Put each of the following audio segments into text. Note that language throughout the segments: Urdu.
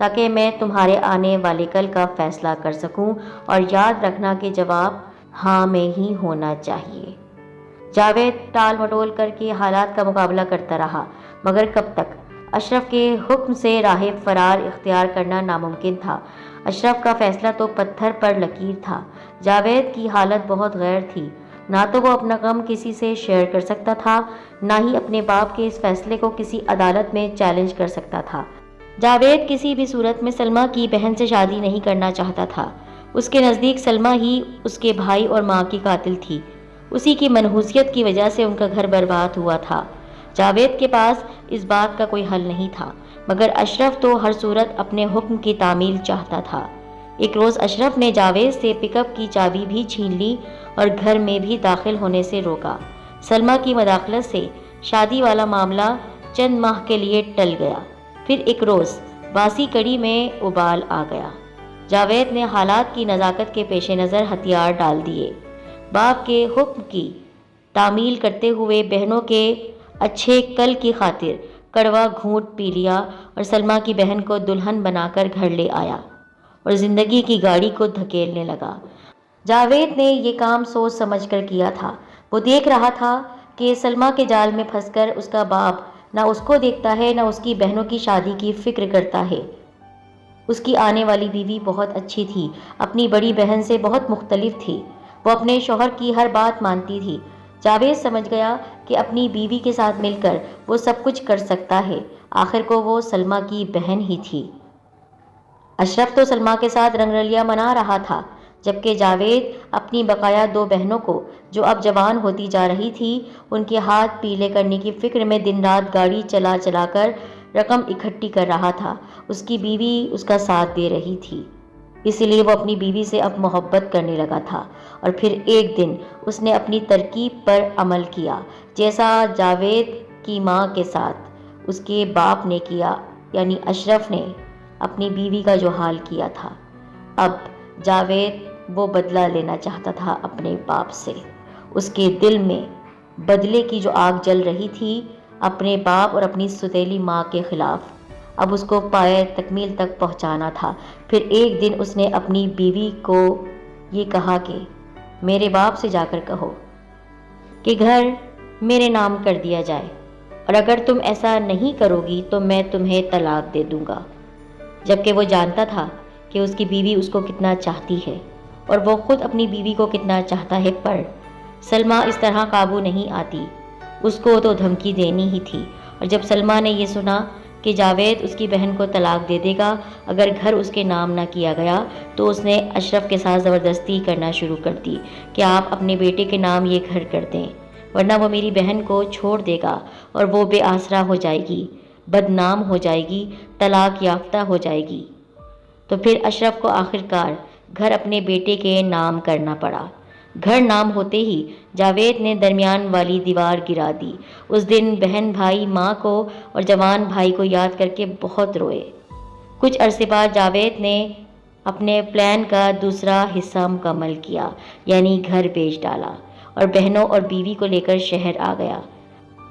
تاکہ میں تمہارے آنے والے کل کا فیصلہ کر سکوں، اور یاد رکھنا کہ جواب ہاں میں ہی ہونا چاہیے۔ جاوید ٹال مٹول کر کے حالات کا مقابلہ کرتا رہا، مگر کب تک؟ اشرف کے حکم سے راہ فرار اختیار کرنا ناممکن تھا۔ اشرف کا فیصلہ تو پتھر پر لکیر تھا۔ جاوید کی حالت بہت غیر تھی، نہ تو وہ اپنا غم کسی سے شیئر کر سکتا تھا، نہ ہی اپنے باپ کے اس فیصلے کو کسی عدالت میں چیلنج کر سکتا تھا۔ جاوید کسی بھی صورت میں سلمیٰ کی بہن سے شادی نہیں کرنا چاہتا تھا۔ اس کے نزدیک سلمیٰ ہی اس کے بھائی اور ماں کی قاتل تھی۔ اسی کی منحوسیت کی وجہ سے ان کا گھر برباد ہوا تھا۔ جاوید کے پاس اس بات کا کوئی حل نہیں تھا، مگر اشرف تو ہر صورت اپنے حکم کی تعمیل چاہتا تھا۔ ایک روز اشرف نے جاوید سے پک اپ کی چابی بھی چھین لی اور گھر میں بھی داخل ہونے سے روکا۔ سلمیٰ کی مداخلت سے شادی والا معاملہ چند ماہ کے لیے ٹل گیا۔ پھر ایک روز باسی کڑی میں ابال آ گیا۔ جاوید نے حالات کی نزاکت کے پیش نظر ہتھیار ڈال دیے۔ باپ کے حکم کی تعمیل کرتے ہوئے بہنوں کے اچھے کل کی خاطر کڑوا گھونٹ پی لیا اور سلمیٰ کی بہن کو دلہن بنا کر گھر لے آیا اور زندگی کی گاڑی کو دھکیلنے لگا۔ جاوید نے یہ کام سوچ سمجھ کر کیا تھا۔ وہ دیکھ رہا تھا کہ سلمیٰ کے جال میں پھنس کر اس کا باپ نہ اس کو دیکھتا ہے، نہ اس کی بہنوں کی شادی کی فکر کرتا ہے۔ اس کی آنے والی بیوی بہت اچھی تھی، اپنی بڑی بہن سے بہت مختلف تھی۔ وہ اپنے شوہر کی ہر بات مانتی تھی۔ جاوید سمجھ گیا کہ اپنی بیوی کے ساتھ مل کر وہ سب کچھ کر سکتا ہے۔ آخر کو وہ سلمیٰ کی بہن ہی تھی۔ اشرف تو سلمیٰ کے ساتھ رنگ رلیاں منا رہا تھا، جبکہ جاوید اپنی بقایا دو بہنوں کو، جو اب جوان ہوتی جا رہی تھی، ان کے ہاتھ پیلے کرنے کی فکر میں دن رات گاڑی چلا چلا کر رقم اکٹھی کر رہا تھا۔ اس کی بیوی اس کا ساتھ دے رہی تھی، اس لیے وہ اپنی بیوی سے اب محبت کرنے لگا تھا۔ اور پھر ایک دن اس نے اپنی ترکیب پر عمل کیا، جیسا جاوید کی ماں کے ساتھ اس کے باپ نے کیا، یعنی اشرف نے اپنی بیوی کا جو حال کیا تھا۔ اب جاوید وہ بدلہ لینا چاہتا تھا اپنے باپ سے۔ اس کے دل میں بدلے کی جو آگ جل رہی تھی اپنے باپ اور اپنی سوتیلی ماں کے خلاف، اب اس کو پائے تکمیل تک پہنچانا تھا۔ پھر ایک دن اس نے اپنی بیوی کو یہ کہا کہ میرے باپ سے جا کر کہو کہ گھر میرے نام کر دیا جائے، اور اگر تم ایسا نہیں کرو گی تو میں تمہیں طلاق دے دوں گا۔ جبکہ وہ جانتا تھا کہ اس کی بیوی اس کو کتنا چاہتی ہے اور وہ خود اپنی بیوی کو کتنا چاہتا ہے، پر سلمیٰ اس طرح قابو نہیں آتی۔ اس کو تو دھمکی دینی ہی تھی۔ اور جب سلمیٰ نے یہ سنا کہ جاوید اس کی بہن کو طلاق دے دے گا اگر گھر اس کے نام نہ کیا گیا، تو اس نے اشرف کے ساتھ زبردستی کرنا شروع کر دی کہ آپ اپنے بیٹے کے نام یہ گھر کر دیں، ورنہ وہ میری بہن کو چھوڑ دے گا اور وہ بے آسرا ہو جائے گی، بدنام ہو جائے گی، طلاق یافتہ ہو جائے گی۔ تو پھر اشرف کو آخرکار گھر اپنے بیٹے کے نام کرنا پڑا۔ گھر نام ہوتے ہی جاوید نے درمیان والی دیوار گرا دی۔ اس دن بہن بھائی ماں کو اور جوان بھائی کو یاد کر کے بہت روئے۔ کچھ عرصے بعد جاوید نے اپنے پلان کا دوسرا حصہ مکمل کیا، یعنی گھر بیچ ڈالا اور بہنوں اور بیوی کو لے کر شہر آ گیا۔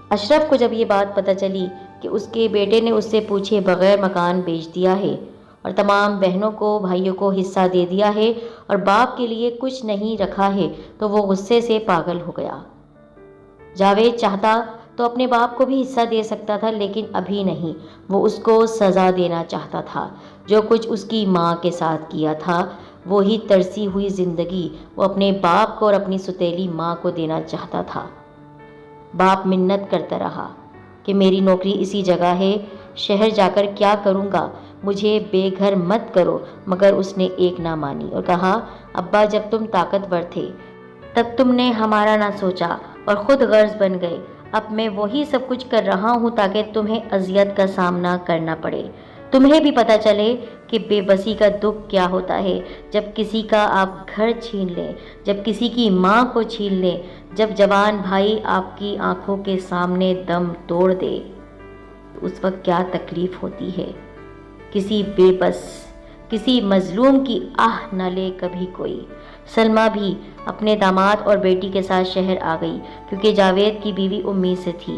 اشرف کو جب یہ بات پتہ چلی کہ اس کے بیٹے نے اس سے پوچھے بغیر مکان بیچ دیا ہے اور تمام بہنوں کو بھائیوں کو حصہ دے دیا ہے اور باپ کے لیے کچھ نہیں رکھا ہے، تو وہ غصے سے پاگل ہو گیا۔ جاوید چاہتا تو اپنے باپ کو بھی حصہ دے سکتا تھا، لیکن ابھی نہیں۔ وہ اس کو سزا دینا چاہتا تھا۔ جو کچھ اس کی ماں کے ساتھ کیا تھا، وہی ترسی ہوئی زندگی وہ اپنے باپ کو اور اپنی سوتیلی ماں کو دینا چاہتا تھا۔ باپ منت کرتا رہا کہ میری نوکری اسی جگہ ہے، شہر جا کر کیا کروں گا، مجھے بے گھر مت کرو، مگر اس نے ایک نہ مانی اور کہا ابا جب تم طاقتور تھے تب تم نے ہمارا نہ سوچا اور خود غرض بن گئے۔ اب میں وہی سب کچھ کر رہا ہوں تاکہ تمہیں اذیت کا سامنا کرنا پڑے، تمہیں بھی پتہ چلے کہ بے بسی کا دکھ کیا ہوتا ہے، جب کسی کا آپ گھر چھین لیں، جب کسی کی ماں کو چھین لیں، جب جوان بھائی آپ کی آنکھوں کے سامنے دم توڑ دے، اس وقت کیا تکلیف ہوتی ہے۔ کسی بے بس، کسی مظلوم کی آہ نہ لے کبھی کوئی۔ سلمیٰ بھی اپنے داماد اور بیٹی کے ساتھ شہر آ گئی، کیونکہ جاوید کی بیوی امید سے تھی،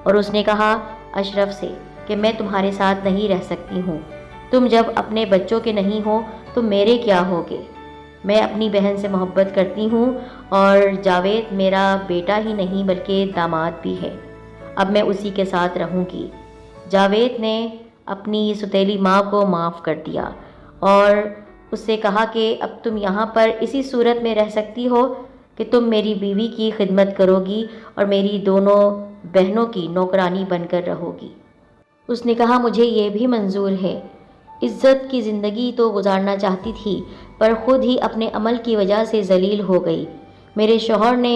اور اس نے کہا اشرف سے کہ میں تمہارے ساتھ نہیں رہ سکتی ہوں، تم جب اپنے بچوں کے نہیں ہو تو میرے کیا ہوگے؟ میں اپنی بہن سے محبت کرتی ہوں اور جاوید میرا بیٹا ہی نہیں بلکہ داماد بھی ہے۔ اب میں اسی کے ساتھ رہوں گی۔ جاوید نے اپنی ستیلی ماں کو معاف کر دیا اور اس سے کہا کہ اب تم یہاں پر اسی صورت میں رہ سکتی ہو کہ تم میری بیوی کی خدمت کرو گی اور میری دونوں بہنوں کی نوکرانی بن کر رہو گی۔ اس نے کہا مجھے یہ بھی منظور ہے۔ عزت کی زندگی تو گزارنا چاہتی تھی پر خود ہی اپنے عمل کی وجہ سے ذلیل ہو گئی۔ میرے شوہر نے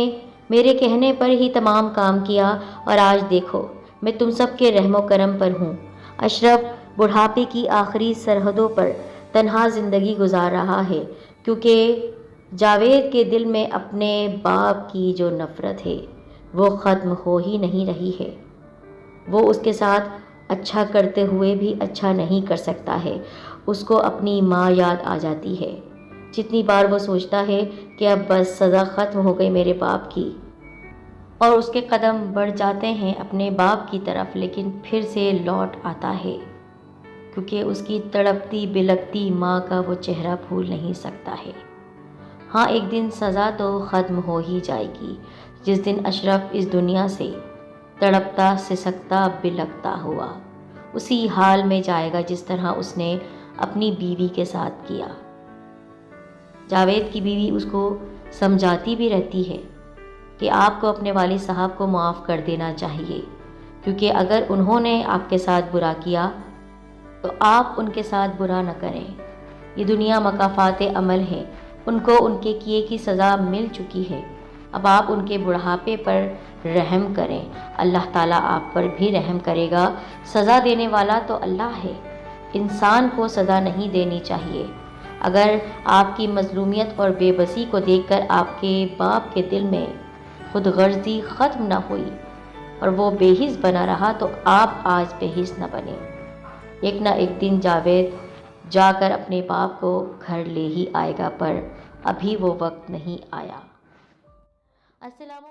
میرے کہنے پر ہی تمام کام کیا اور آج دیکھو میں تم سب کے رحم و کرم پر ہوں۔ اشرف بڑھاپے کی آخری سرحدوں پر تنہا زندگی گزار رہا ہے کیونکہ جاوید کے دل میں اپنے باپ کی جو نفرت ہے وہ ختم ہو ہی نہیں رہی ہے۔ وہ اس کے ساتھ اچھا کرتے ہوئے بھی اچھا نہیں کر سکتا ہے۔ اس کو اپنی ماں یاد آ جاتی ہے۔ جتنی بار وہ سوچتا ہے کہ اب بس سزا ختم ہو گئی میرے باپ کی، اور اس کے قدم بڑھ جاتے ہیں اپنے باپ کی طرف، لیکن پھر سے لوٹ آتا ہے کیونکہ اس کی تڑپتی بلکتی ماں کا وہ چہرہ بھول نہیں سکتا ہے۔ ہاں ایک دن سزا تو ختم ہو ہی جائے گی، جس دن اشرف اس دنیا سے تڑپتا سسکتا بلکتا ہوا اسی حال میں جائے گا جس طرح اس نے اپنی بیوی کے ساتھ کیا۔ جاوید کی بیوی اس کو سمجھاتی بھی رہتی ہے کہ آپ کو اپنے والد صاحب کو معاف کر دینا چاہیے، کیونکہ اگر انہوں نے آپ کے ساتھ برا کیا تو آپ ان کے ساتھ برا نہ کریں۔ یہ دنیا مکافات عمل ہے، ان کو ان کے کیے کی سزا مل چکی ہے۔ اب آپ ان کے بڑھاپے پر رحم کریں، اللہ تعالیٰ آپ پر بھی رحم کرے گا۔ سزا دینے والا تو اللہ ہے، انسان کو سزا نہیں دینی چاہیے۔ اگر آپ کی مظلومیت اور بے بسی کو دیکھ کر آپ کے باپ کے دل میں خود غرضی ختم نہ ہوئی اور وہ بے حس بنا رہا تو آپ آج بے حس نہ بنے۔ ایک نہ ایک دن جاوید جا کر اپنے باپ کو گھر لے ہی آئے گا، پر ابھی وہ وقت نہیں آیا۔ السلام